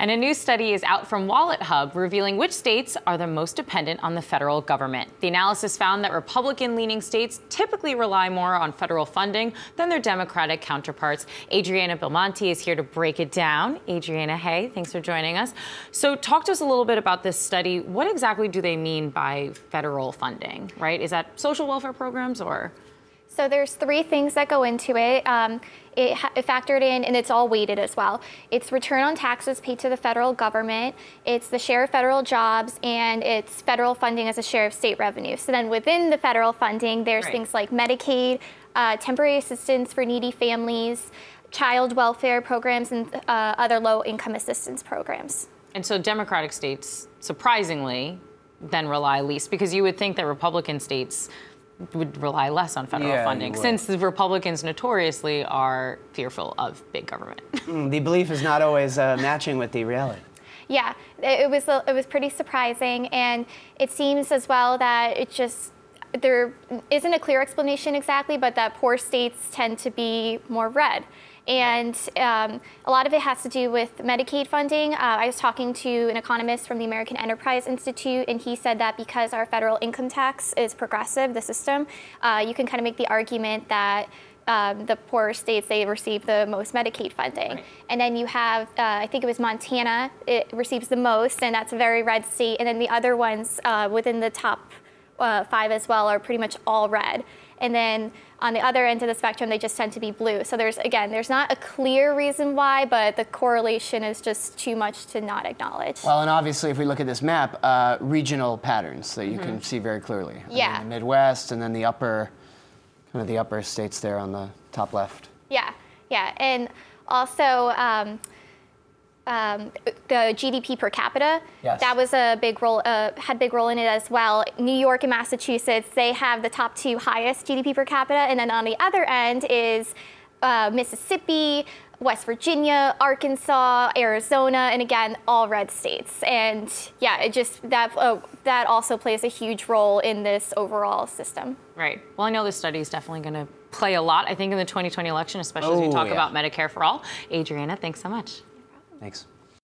And a new study is out from WalletHub revealing which states are the most dependent on the federal government. The analysis found that Republican-leaning states typically rely more on federal funding than their Democratic counterparts. Adriana Belmonte is here to break it down. Adriana, hey, thanks for joining us. So talk to us a little bit about this study. What exactly do they mean by federal funding, right? Is that social welfare programs or? So there's three things that go into it. It factored in, and it's all weighted as well. It's return on taxes paid to the federal government, it's the share of federal jobs, and it's federal funding as a share of state revenue. So then within the federal funding, there's things like Medicaid, temporary assistance for needy families, child welfare programs, and other low-income assistance programs. And so Democratic states, surprisingly, then rely least, because you would think that Republican states would rely less on federal funding, since the Republicans notoriously are fearful of big government. The belief is not always matching with the reality. Yeah, it was pretty surprising, and it seems as well that there isn't a clear explanation exactly, but that poor states tend to be more red. And a lot of it has to do with Medicaid funding. I was talking to an economist from the American Enterprise Institute, and he said that because our federal income tax is progressive, the system, you can kind of make the argument that the poorer states, they receive the most Medicaid funding. Right. And then you have, I think it was Montana, it receives the most, and that's a very red state. And then the other ones within the top 5 as well are pretty much all red. And then on the other end of the spectrum, they just tend to be blue. So there's not a clear reason why, but the correlation is just too much to not acknowledge. Well, and obviously, if we look at this map, regional patterns that you can see very clearly. Yeah. The Midwest, and then the upper states there on the top left. Yeah, and also the GDP per capita, that was a big role, had big role in it as well. New York and Massachusetts, they have the top 2 highest GDP per capita, and then on the other end is Mississippi, West Virginia, Arkansas, Arizona, and again, all red states. And yeah, that also plays a huge role in this overall system. Right. Well, I know this study is definitely going to play a lot, I think, in the 2020 election, especially as we talk about Medicare for All. Adriana, thanks so much. Thanks.